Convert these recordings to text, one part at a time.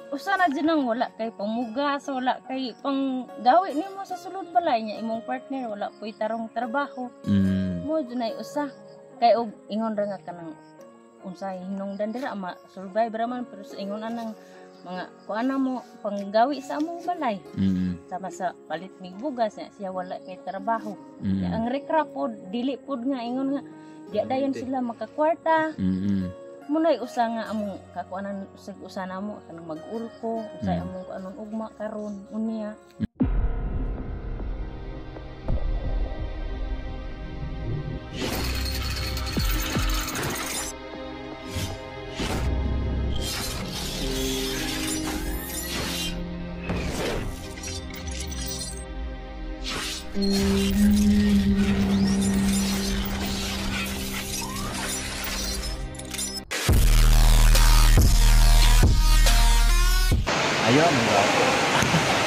usa na dyan ang wala kay pamugas, wala kay pang gawi nimo sa sulod balay niya imong partner wala po'y tarong trabaho. Mo dyan ay usa kay og ingon ra nga kanang unsay hinungdan dira ma survive ra man pero sa ingon anang mga kuana mo panggawi sa among balay. Sama sa palit mig bugas siya wala kay trabaho. Ang rekra pod dili pod nga ingon nga di dayon sila makakwarta. Munay usa nga among kakuanan usig usa namo kanang mag-ulko usay among anon ugma karon unya. Ayun.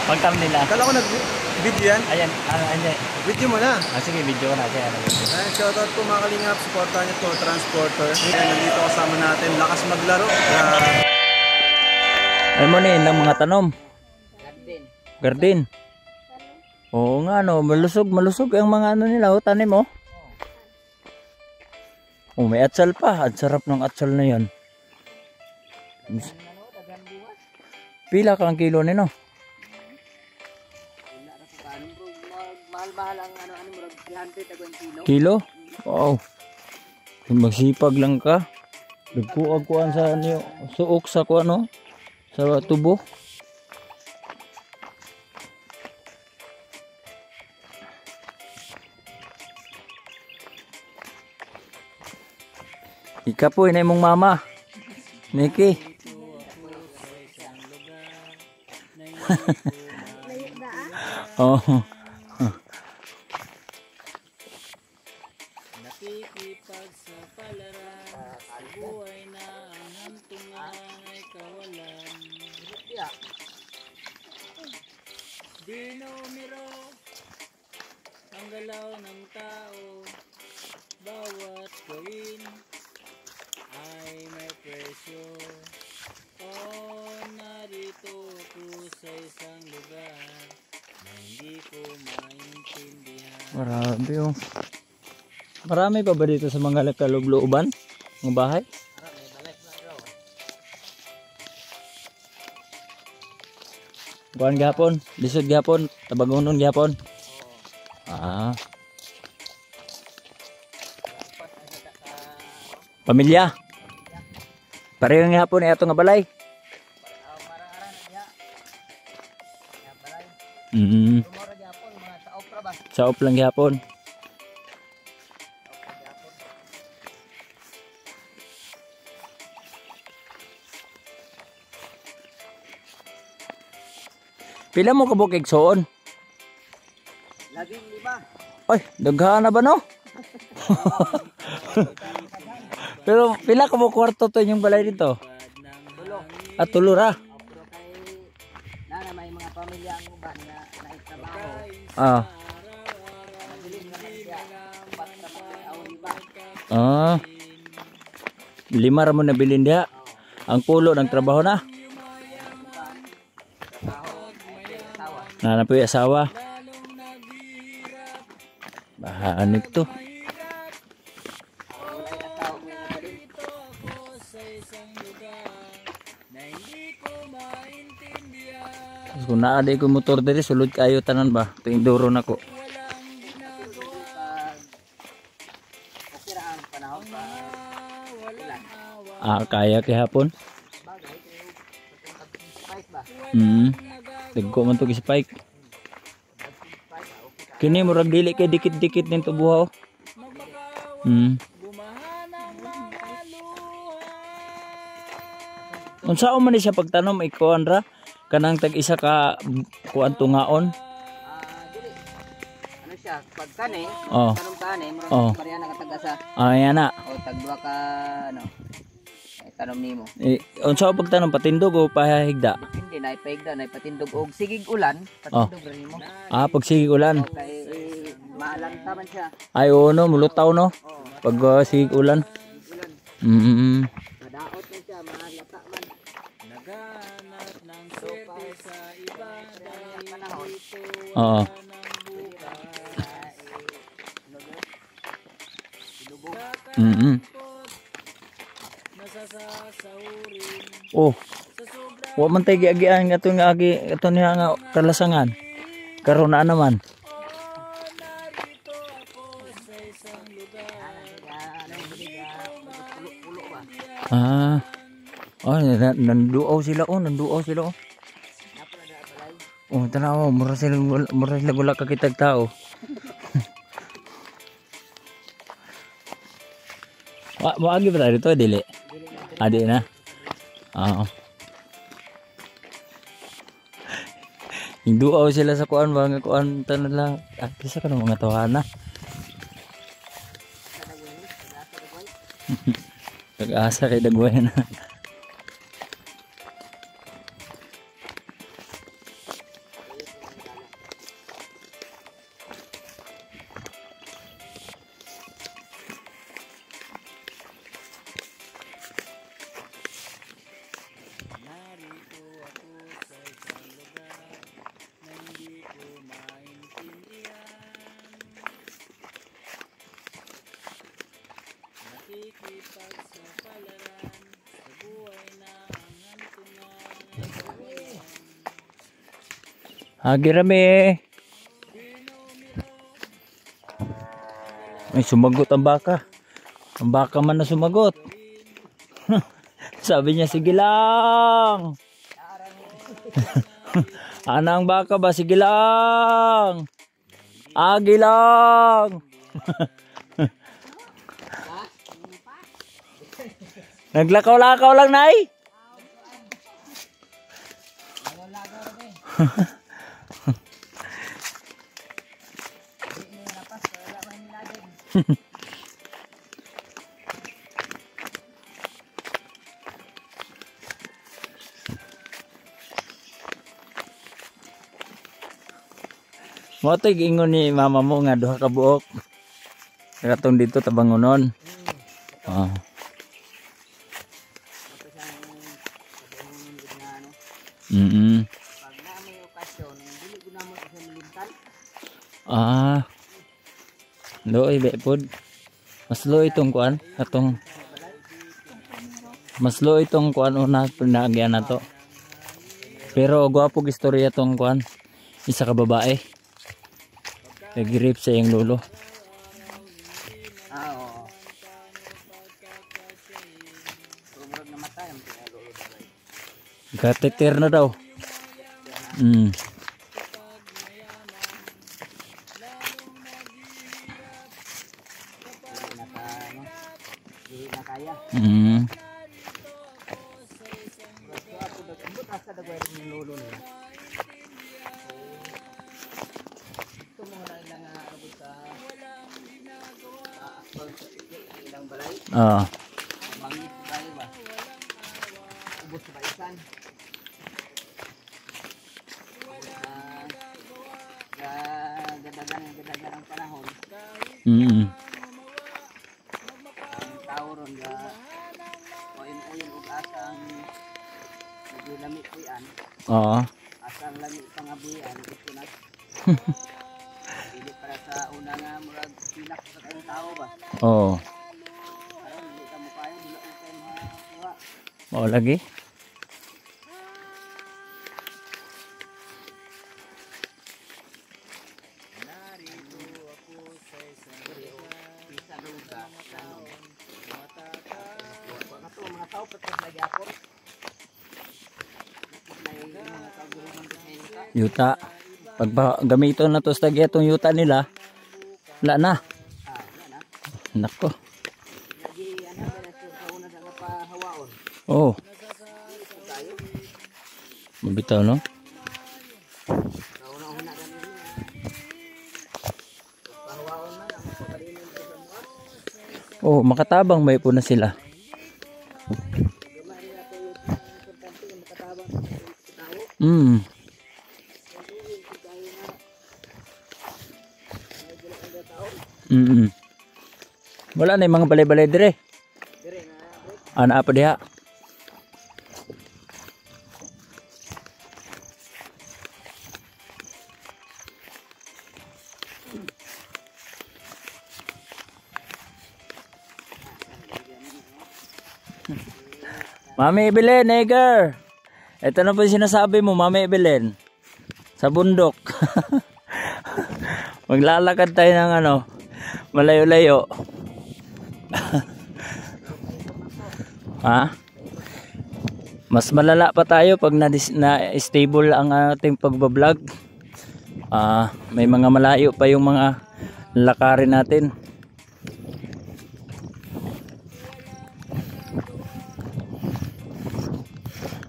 Pagtam nila. Kala ko nag-video yan. Ayan, ayan. Video mo na. Sige, video ko na siya. Shoutout po mga kalingap. Supportan niyo to, Transporter. Ayan, nandito kasama natin. Lakas maglaro. Ano mo na ng mga tanom? Garden. Oo nga, no. Malusog ang mga ano nila. Tanim mo. Oh, may atsal pa. Ang sarap ng atsal na yan. Pila kang kilo nino? Mahal-mahal ang ano murag 300 agong kilo. Kilo? Wow. Magsipag lang ka. Nagkuag-kuan sa niyo, suok sa kuan no? Sa tubo. Ika po inay mong mama. Niki. Oh. Nakikipag sa palaran, buhay na ang hantungan ay kawalan. Di numero ang galaw ng tao, bawat gawin ay may presyo. Oh, narito ako sa isang lugar na hindi ko maintindihan. Marami oh. Marami pa ba dito sa mga kaloob-looban? Mga bahay? Kuan gapon, lisod gapon, tabagonon gapon. Ah. Pamilya. Pareho nga hapon ay ato nga balay. Sa op lang gihapon. Pila mo kabuk igsoon? Laging 5. Ay, daghan na ba no? Pero pila ka mo kwarto to yung balay dito? At tulo ra. Pero kay na may mga pamilya ang uban na naitrabaho. Ah. Ah. 5 ra mo na bilin diha. Ang pulo ng trabaho na. Nanapoy asawa. Bahanik to. Kung naaday ko motor diri sulod kayo tanan ba? Tuwing duro na ko. Ah, kaya kihapon. Dagko man to gi spike. Kini murag dili kay dikit-dikit ning tubuhaw. Unsa man ni siya pagtanom ikuan ra kanang tag isa ka kuan tungaon. Dili. Ano siya pagkani? Oh. Tanong kani murag pareha na katagasa. Ah, yan na. O tagduwa ka ano. Tanom nimo. Unsa pagtanom patindog o pahigda? Hindi na ipaigda na ipatindog og sigig ulan, patindog ra nimo. Ah, pag sigig ulan. Kay maalanta man siya. Ay oo no, mulutaw no. Pag sigig ulan. Madaot man siya, maalata man. Oo. Oh. Wa man tay giagian nga to nga agi ato niya nga kalasangan. Karon na naman. Ah. Oh, nanduaw sila oh, nanduaw sila oh. Oh, tanaw, mura sila wala kakitag tao. Maagi ba tayo dito, dili? Adi na. Oo. Hinduaw sila sa kuan, mga kuan tanan lang. At isa ka ng mga tawana. Pag-asa kay dagway na. Hagi rami. Ay, sumagot ang baka. Ang baka man na sumagot. Sabi niya, sige lang. Ana ang baka ba? Sige lang. Agi lang. Naglakaw-lakaw lang, Nay. Mo tay giingon ni mama mo nga duha ka buok. Katong dito tabangonon. Oh. Pag na may okasyon, dili ko na mo sa milintan. Ah. Loy bepod. Mas loy itong kuan atong mas loy itong kuan una pinagyan nato. Pero gwapo istorya tong kuan. Isa ka babae. Nag-rape sa iyang lolo. Oo. Rumurag na matay ang lolo daw. Kateter na daw. Dili na kaya. Ako dagbut asa dagway ng lolo niya. Ito mo na ilang abot sa ilang balay. Ah. Mangit tayo ba? Ubos sa baisan. Gadagan ang panahon. Ang tao ron ga oin-oin ug asa ang lamit kuyan. Oo. Asa ang lamit pangabuyan ito na. Dili para sa una nga murag pinak sa kayong tao ba? Oo. Ayun, hindi ka mo kaya, wala mo kayo makakuha. Mao lagi. Isa luga, ano. Mga tao patas lagi ako. Mga tao guruman ka. Yuta. Pag gamiton na to sa itong yuta nila, wala na. Wala na. Nako. Lagi, ano, sa una sa kapahawaon. Oh. Mabitaw no? Kauna-una kami niya. Pahawaon man, ang pagpalinin ko sa mga. Oh, makatabang may po na sila. Gamay na ito yung importante yung makatabang sa tao. Wala na yung mga balay-balay dire. Dire nga, Ana pa diha. Mami Evelyn, Eger. Ito na po yung sinasabi mo, Mami Evelyn. Sa bundok. Maglalakad tayo ng ano, malayo-layo. Ha? Mas malala pa tayo pag na-stable ang ating pagbablog. May mga malayo pa yung mga lakarin natin.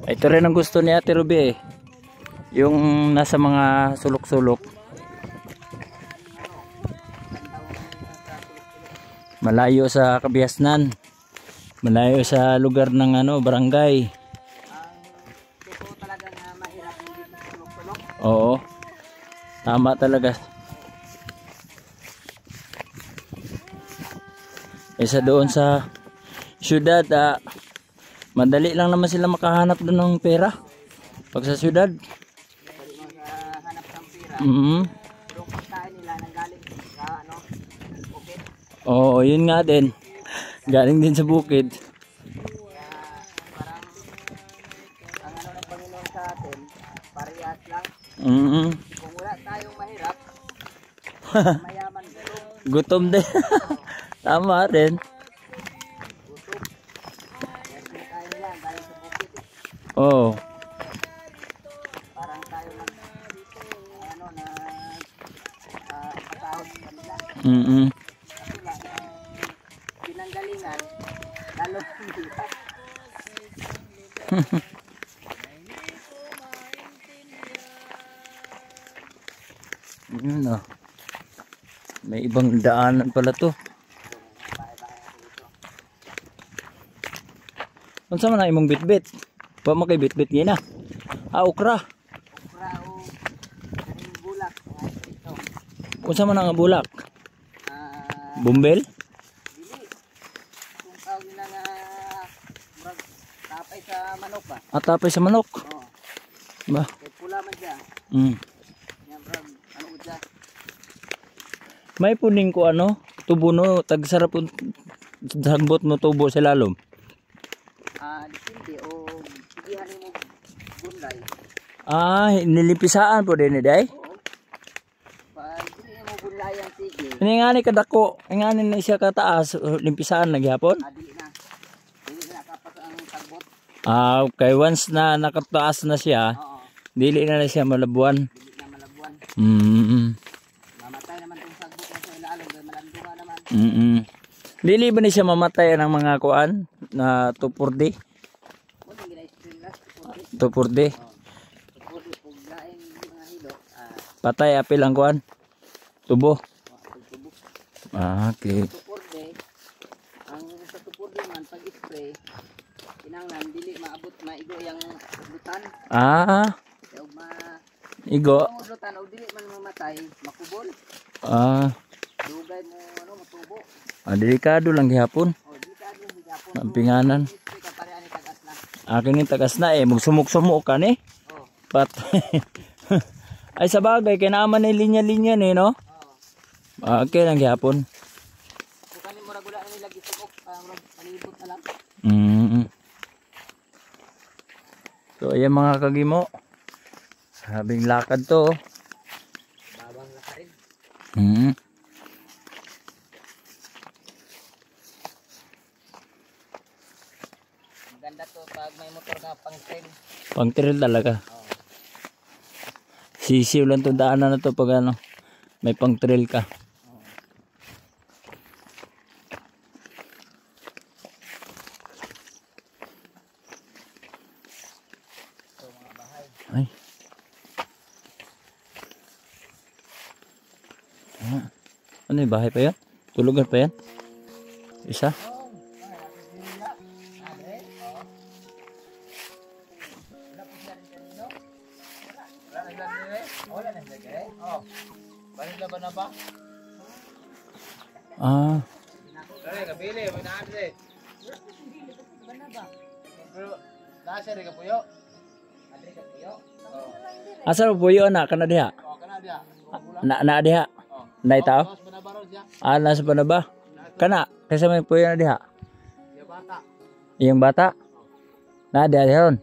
Ito rin ang gusto ni Ate Ruby eh. Yung nasa mga sulok-sulok. Malayo sa Kabiasnan. Malayo sa lugar ng ano, barangay. Totoo talaga na mahirap hindi sulok-sulok. Oo. Tama talaga. Isa doon sa syudad, madali lang naman sila makahanap doon ng pera. Pag sa syudad. Pwede maghanap ng pera. Pero pagkain nila nanggaling sa ano, bukid. Oo, yun nga din. Galing din sa bukid. Kaya parang ang ano ng Panginoon sa atin, parehas lang. Kung wala tayong mahirap, mayaman pero Gutom din. Tama rin. gutom. Kaya kinakain nila galing sa bukid. Oo. Parang tayo ano na patahod sa kanila. Kasi lang, pinanggalingan, lalo hindi pa. Yun oh. May ibang daanan pala to. Unsa man ang imong bitbit? Pa mo kay bitbit niya na. Okra. Okra o kaning bulak, mga ito. Unsa man ang bulak? Bumbel? Dili. Kung tawag nila nga murag tapay sa manok ba? Atapay sa manok. Oo. Ba. Kaya pula man siya. Yan murag ano udya. May puning ko ano, tubo no, tagsarap dagbot mo tubo sa lalom. Dipindi o sigihan mo gunday. Nilipisaan po din day. Oo. Pag hindi mo gundayan sige. Ini nga ni kadako, nga ni na siya kataas, limpisaan na gyapon. Dili na. Dili na kapas ang tarbot. Okay, once na nakataas na siya, Oo. dili na siya malabuan. Dili na malabuan. Mamatay naman tong sagbot na sa ilalim dahil malandungan naman. Dili ba ni siya mamatay ng mga kuan na tupurdi? Mo din gina-stream last pudi. Tupurdi. Pudi pug laing mga hilo. Patay apil ang kuan. Tubo. Tubo. Okay. Tupurde. Ang sa tupurde man pag spray kinanglan dili maabot maigo yang udlutan. Kaya Igo. ang udlutan og dili man mamatay makubol. Dugay mo ano matubo. Delikado lang gihapon. O di ka din higapon. Ang pinganan. Spray ka pare ani tagas na. Akin yung tagas na magsumuk-sumuk ka ni. Oh. Patay. Ay sa bagay, kaya naman ay linya-linya ni, no? Okay lang gihapon. So kanin murag wala na nila gisugok, murag palibot na lang. So ayan mga kagimo. Sabing lakad to. Babang lakarin. Maganda to pag may motor na pang trail. Pang trail talaga. Sisiw lang itong daanan na to pag ano, may pang trail ka. Ay. Ano yung bahay pa yan? Tulugan pa yan? Isa? Asa po yun na? Kana diha? Na diha? Na itaw? Nasa pa na ba? Kana? Kasi may po yun na diha? Yung bata? Na di ayon.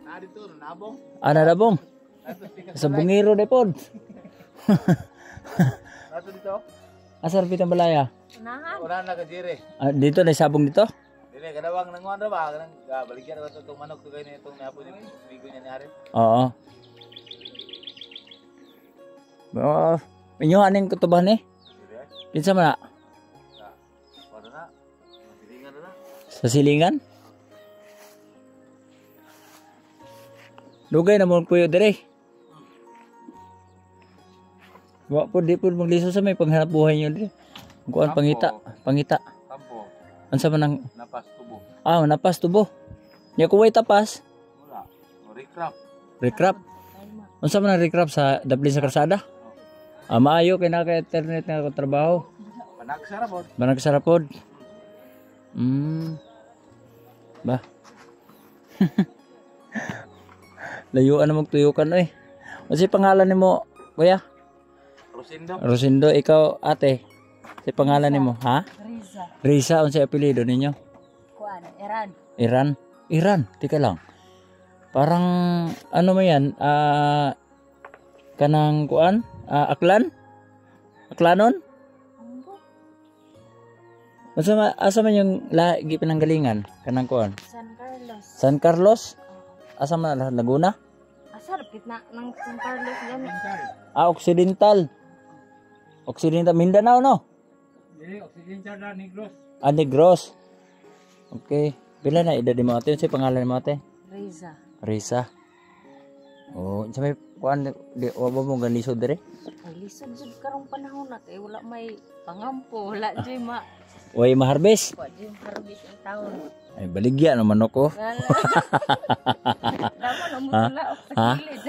Na dito, nabong. Ana dabong. Sa bungiro de pod. Nato dito. Asar pitang balaya. Unahan. Wala na ka dire. Dito na sabong dito. Dili kadawang nang ano ba? Kanang baligyan ba itong manok to kay nitong napo ni bigo niya ni Ari. Oo. Oh, inyo aning kutuban ni? Kinsa man na? Wala na. Masilingan na. Sa silingan? Dugay na mo kuyo dire. Wa po di po magliso sa may panghanap buhay niyo dire. Kuan pangita, pangita. Kampo. Unsa man ang Napas tubo. napas tubo. Nya kuway tapas, Wala. O recrap. recrap. Unsa man ang recrap sa daplin sa kalsada? Maayo kay naka internet nga trabaho. Panagsarapod. Banag sarapod. Ba. Layuan na magtuyukan oy. Unsa pangalan nimo, kuya? Rosindo. Rosindo, ikaw ate. Sa pangalan nimo, ha? Riza. Risa, unsa apelyido ninyo? Kuan, Iran. Iran. Iran, tika lang. Parang ano mo yan? Kanang kuan? Aklan? Aklanon? Asa man yung lagi pinanggalingan? Kanang kuan? San Carlos. San Carlos? Asa man Laguna? Asar kitna ng San Carlos yan. Occidental. Occidental Mindanao no? Occidental na Negros. Negros. Okay. Pila na edad mo ate? Sa pangalan mo ate? Riza. Risa. Oh, sa may kuan di wa mo ganisod dire? Ay, lisod jud karong panahon na kay wala may pangampo, wala jud ma. Way maharbis. Wa jud harvest ang taon. Ay baligya naman ako. Dapat mo tula og sa kilid.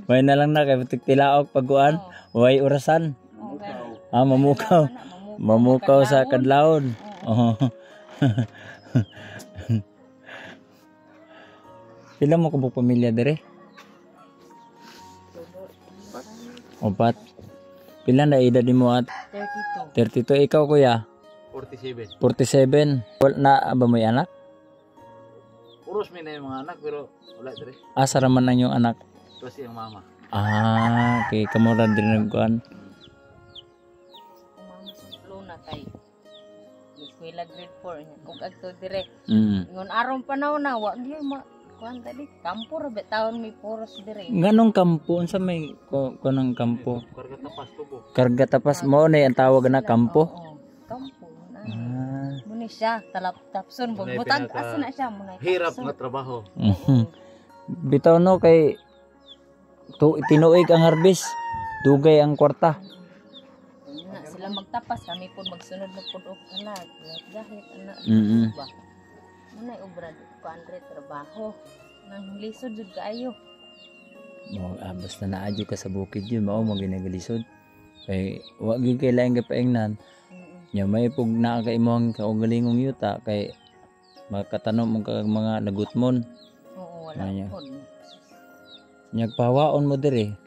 May na lang na kay tilaok pagkuan. Way orasan. Mamukaw. Mamukaw sa kadlawon. Oh. Pila mo kabuk pamilya dire? Opat. Pila na edad mo at 32. 32 ikaw kuya? 47. 47. Na ba may anak? Uros mi na yung mga anak pero wala dire. Asa raman na yung anak? Ito siyang mama. Okay, kamura din nagkuan. Mama sa na kay eskwela grade 4 nya. Ug adto dire. Ingon aron panahon na wa gyud ma kuan tadi kampo ra taon mi poros dire. Nganong kampo unsa may kunang kampo? Karga tapas tubo. Karga tapas mo na ang tawag na kampo. Oo, kampo na. Muna siya talap-tapson butag asa na siya muna. Hirap nga trabaho. Bitaw no kay tinuig ang harvest. Dugay ang kwarta. Na sila magtapas kami pud magsunod na pud og anak. Gahit ana. Ba. Muna obra ko andre trabaho. Nang lisod jud kaayo. Basta naadyo ka sa bukid yun, mao mo ginagalisod. Kay wa gyud kay laing gapaingnan. Nya may pug naa ka imong kaugalingong yuta kay makatanom mo kag mga nagutmon. Oo, wala pud. Nya pawaon mo dire.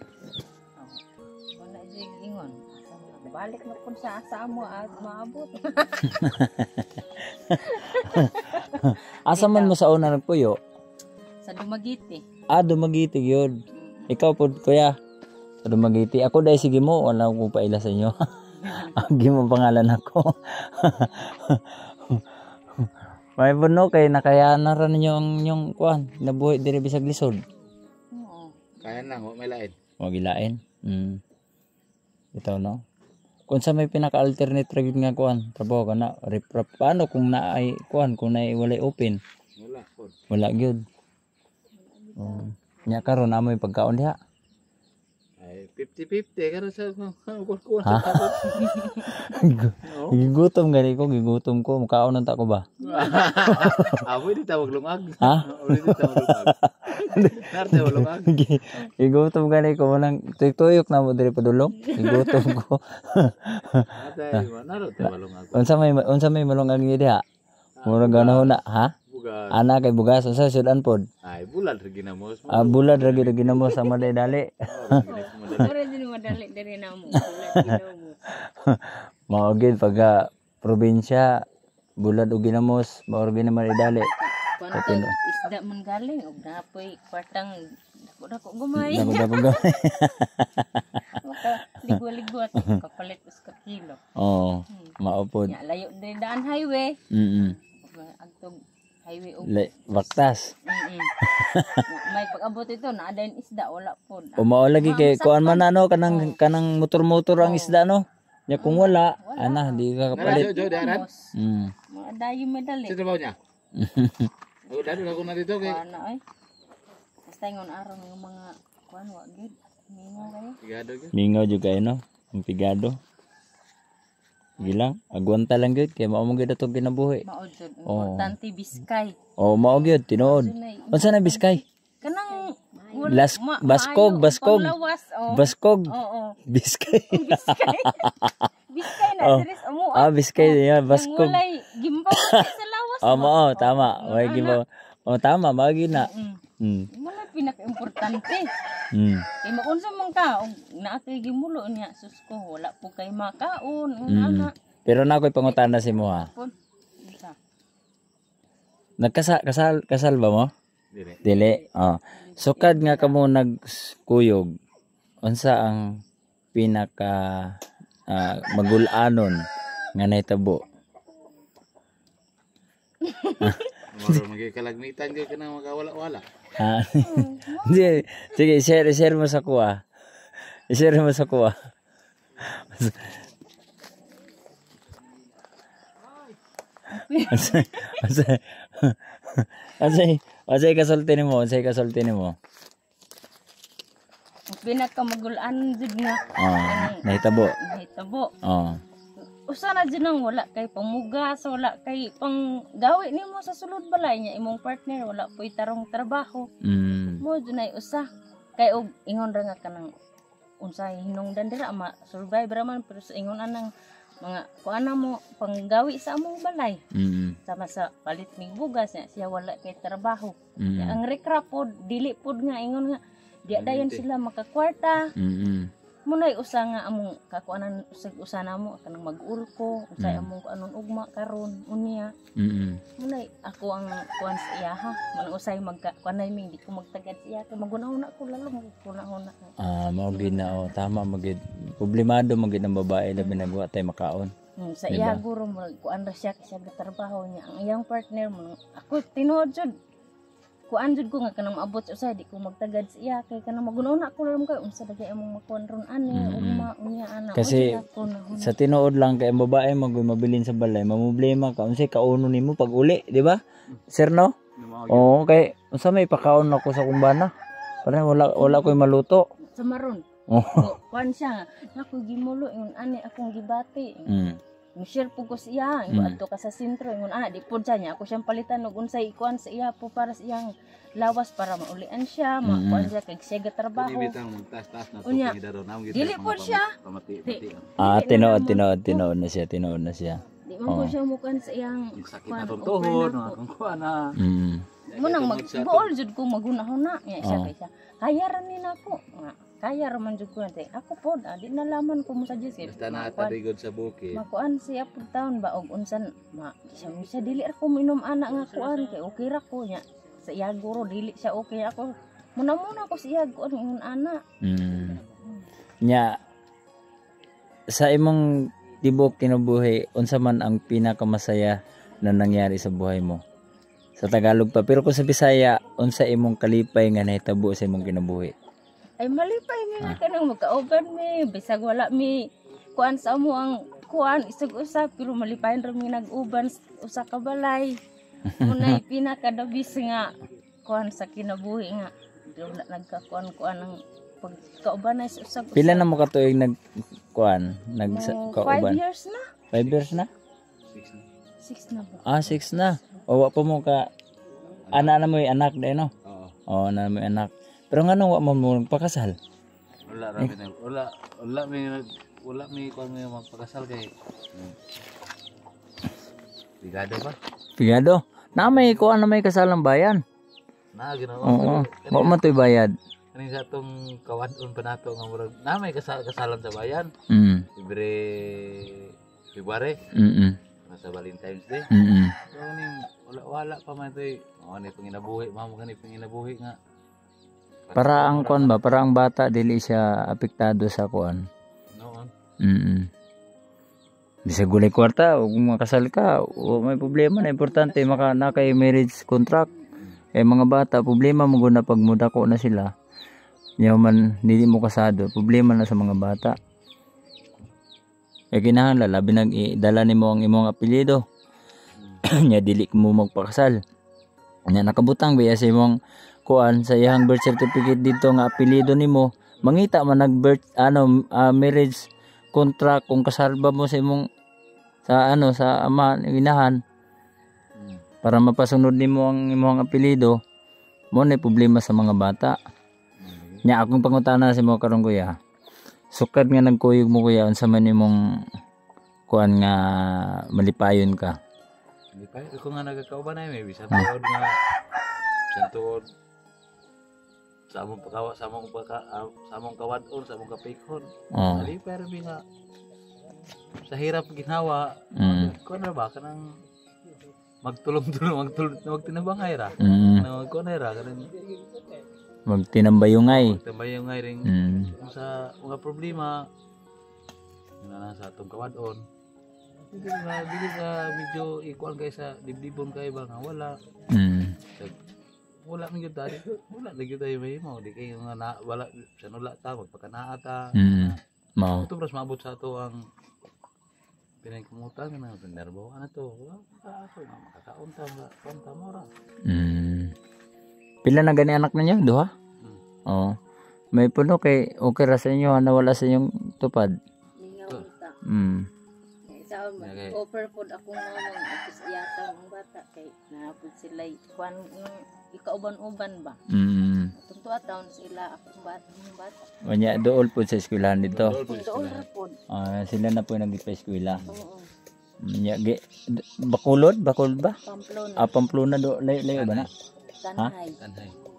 Wala jud ingon. Balik na pud sa asa mo at maabot. Asa man mo sa una nagpuyo? Sa Dumaguete. Dumaguete yun. Ikaw po, kuya. Sa Dumaguete. Ako dahil sige mo, wala akong paila sa inyo. Agi mo pangalan ako. May puno kay nakayanan rin yung kuan. Nabuhay dire bisag lisod. Oo. Kaya lang, may lain. Huwag ilain. Ito no. Kung sa may pinaka-alternate rin nga kuan. Trabaho ka na. Paano kung naay kuan? Kung naay walay open? Wala po. Wala gyud. Nya karon amoy pagkaon diha. Ay 50-50 karon sa kuha. Ha? Gigutom gani ko, gigutom ko. Mukaon nang ta ko ba? Abo di tawag lungag. Ha? Uli di tawag lungag. Narte lungag. Gigutom gani ko nang tuyok na mo diri padulong. Gigutom ko. Atay, naro tawag lungag. Unsa may malungag ni diha? Murag ganaon na, ha? Bugas. Ana kay bugas sa sudan pod. Ay bulal ra ginamos. Bulad ra gyud ginamo sa madali. Ora din madali diri na mo. Mao gid pagka probinsya bulad o ginamos, maor naman idali. Kuan isda man galing og napoy kwartang dako gumay. Dako gamay. Ligwa-ligwa kapalit us ka kilo. Oo, maupod. Nya layo din daan highway. Agtog highway og baktas. May pag-abot ito na dayon isda wala pod. O mao lagi kay kuan man ano kanang motor-motor ang isda no. Nya kung wala, ana di ka kapalit. Mga dayo medali. Sa trabaho niya? O, dado na ko na dito kay... Ano ay? Basta yung araw ng mga kuan wa gid. Mingaw kayo. Pigado gyud. Mingaw jud kay no, ang pigado. Gilang, agwanta lang gyud kay mao mo gyud atong kinabuhi. Mao jud importante biskay. Oh, mao gyud tinuod. Unsa na biskay? Kanang baskog. Panglawas, Baskog. Oo. Biskay. Biskay. Biskay na series amo. Biskay ya, baskog. Walay gimpaw sa lawas. Mao tama. Way gibaw. Tama, magi na. Mga pinaka-importante. Kay maunsa man ka og naa kay gimulo niya sus ko wala po kay makaon ana. Pero na ko'y pangutana si mo ha. Kasal ba mo? Dili. Sukad nga kamo nagkuyog. Unsa ang pinaka magulanon nga nahitabo? Moro magikalagmitan gyud kana magawala-wala. Sige, share mo sa kuha. I-share mo sa kuha. Asay kasulti nimo, asay kasulti nimo. Pinakamagulaan jud nga. Nahitabo. Usa na dyan ang wala kay pamugas, wala kay pang gawi nimo sa sulod balay niya imong partner wala po'y tarong trabaho. Mo dyan ay usa kay og ingon ra nga kanang unsay hinungdan dira survive ra man pero sa ingon anang mga kuana mo panggawi sa among balay. Sama sa palit mig bugas siya wala kay trabaho. Ang rekra pod dili pod nga ingon nga di dayon sila makakwarta. Munay usa nga among kakuanan usa namo kanang mag-urko unsay among anon ugma karon unya. Munay ako ang kuan sa iya ha man usay magkuanay mi di ko magtagad siya kay magunahon ko lalong magunahon na. Mao gid na tama magid problemado magid ang babae labi nagwa tay makaon. Sa iya guro mo kuan ra siya kasi trabaho niya ang iyang partner mo ako tinuod jud kuan jud ko nga kanang maabot usay di ko magtagad sa iya kay kanang magunahon ako lalong kay unsa dagay among makuan ron ani ugma unya ana kasi sa tinuod lang kay ang babae magoy mabilin sa balay mamblema ka unsay kauno nimo pag uli di ba sir no kay unsa may pakaon ako sa kumbana para wala koy maluto sa maron kuan siya ako gimulo ingon ani akong gibati share po ko siya ingo adto ka sa sentro ingon ana di pod siya ako siyang palitan og unsay ikuan sa iya po para sa iyang lawas para maulian siya makuan siya kay siya trabaho unya dili pod siya tinood na siya di man ko siya mukan sa iyang sakit na tuhod akong kuana munang magbuol jud ko magunahon na siya kay siya kaya ra ni nako kaya raman jud ko nate ako pod di nalaman ko mo sa Diyos basta na tarigod sa bukid makuan siya pod taon ba og unsan siya dili ra ko minom ana nga kuan kay okay ra ko nya sa iya guro dili siya okay ako muna ko siya kuan ingon ana nya sa imong tibok kinabuhi unsa man ang pinakamasaya na nangyari sa buhay mo sa Tagalog pa pero kung sa Bisaya unsa imong kalipay nga nahitabo sa imong kinabuhi? Ay malipay mi kanang magkauban mi bisag wala mi kuan sa amo ang kuan isag usa pero malipayon ra mi nag-uban usa ka balay. Unay pinakadabis nga kuan sa kinabuhi nga wala nagkakuan ng pagkauban sa usag. Pila na mo ka tuig nagkuan nagkauban? 5 years na. 5 years na? 6 na ba? 6 na. O wa pa mo ka ana na mo anak day no? Oo. Na mo anak. Pero nga nang wa mo magpakasal? Wala may kung may magpakasal kay Pigado ba? Pigado? Na may kuan na may kasal ng bayan. Na ginawa. Oo. Wa man to'y bayad. Kaning sa tong kawan-on pa nato nga murag na may kasalan sa bayan. February. Sa Valentine's Day. So ning wala pa man toy. Ano ni panginabuhi, mamo gani panginabuhi nga. Para ang kuan ba, para ang bata dili siya apektado sa kuan. Noon. Di sa gulay kwarta, kung makasal ka, may problema na importante maka na kay marriage contract. Eh mga bata, problema mo guna pag mudako na sila. Nya man dili mo kasado, problema na sa mga bata. Eh kinahanglan labi nag dala nimo ang imong apelyido. Nya dili mo magpakasal. Nya nakabutang biya sa imong kuan sa iyang birth certificate dito nga apelyido nimo, mangita man nag birth marriage contract kung kasal ba mo sa imong sa ama inahan para mapasunod nimo ang imong apelyido mo na problema sa mga bata. Nya akong pangutana sa mo karon kuya, sukad nga nagkuyog mo kuya unsa man imong kuan nga malipayon ka? Malipay ko nga nagakauban na may bisan tuod nga bisan tuod sa among pagkawa sa among kawadon sa among kapikon. Malipay ra nga sa hirap ginawa. Ko na ba kanang magtulong-tulong magtinabangay ra. Ko na ra kanang magtinambayungay. Magtinambayungay ring sa mga problema na sa atong kawadon. Dili ka medyo ikuan kay sa dibdibon kay ba nga wala. Wala man gyud tayo. Wala na gyud tayo mahimo. Di kay nga wala sa nula ta magpakanaa ta. Mao. Ito pras maabot sa ato ang pinagkumutan na nerbo ano to. Ako makakaon ta konta mo ra. Pila na gani anak ninyo? Duha? Oo. May puno kay okay ra sa inyo na wala sa inyong tupad. Sa offer pod akong mamang at iyata ng bata kay napud sila kuan yung ikauban-uban ba. Tuntua taon sila akong bata. Wanya dool po sa eskwelahan dito. Dool ra pod. Sila na po nagpa-eskwela. Nya Bacolod ba? Pamplona. Pamplona do layo ba na? Tanhay.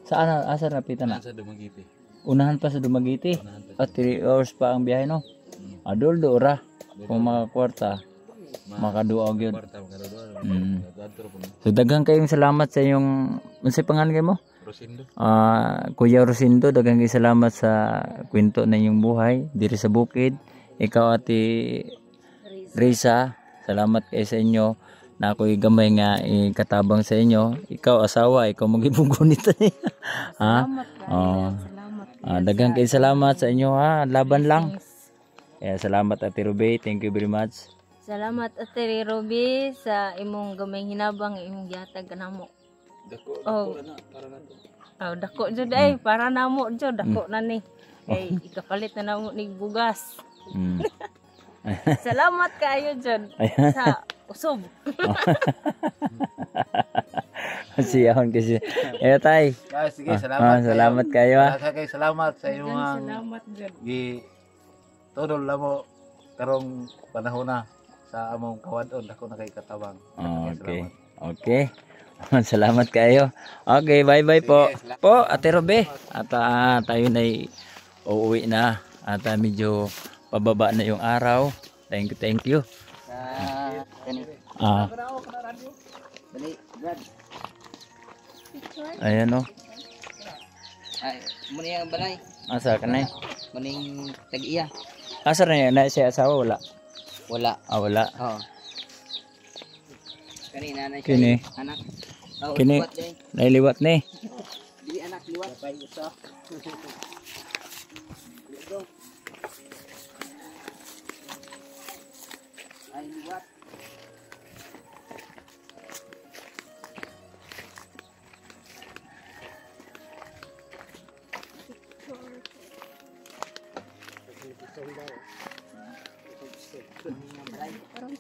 Saan asa rapitan na? Sa Dumaguete. Unahan pa sa Dumaguete. 3 hours pa ang biyahe no. Adol do ra. Kung mga kwarta makaduog yun. So daghang kayong salamat sa iyong unsay pangalan kay mo? Rosindo. Kuya Rosindo, daghang kayong salamat sa kwento na inyong buhay diri sa bukid. Ikaw ate Risa, salamat kay sa inyo na ako'y gamay nga katabang sa inyo. Ikaw asawa, ikaw magibunggo nito. Salamat. Salamat. Daghang kayong salamat sa inyo ha. Laban lang. Kaya salamat Ate Ruby, thank you very much. Salamat Ate Ruby sa imong gamay hinabang imong gihatag kanamo. Dako na para nato. Dako jud ay para namo jud dako na ni. Kay ikapalit na namo nig bugas. Salamat kayo jud sa usob. Siyahon kasi. Tay. Sige, salamat. Salamat kayo ha. Salamat sa iyong Salamat jud. Tudol na mo karong panahon na sa among kawadon ako na kay katabang. Okay. Salamat kayo. Okay, bye-bye po. Po, Ate Robe. At tayo na uuwi na. At medyo pababa na yung araw. Thank you. Ayan o. Ay, muna yung balay. Asa ka na Muning tag-iya. Asa na yan? Na siya asawa? Wala? Wala. Wala. Oo. Kanina na siya. Kini. Anak. Kini. Nailiwat ni. Dili anak liwat. Pay usa. Ay liwat. Parang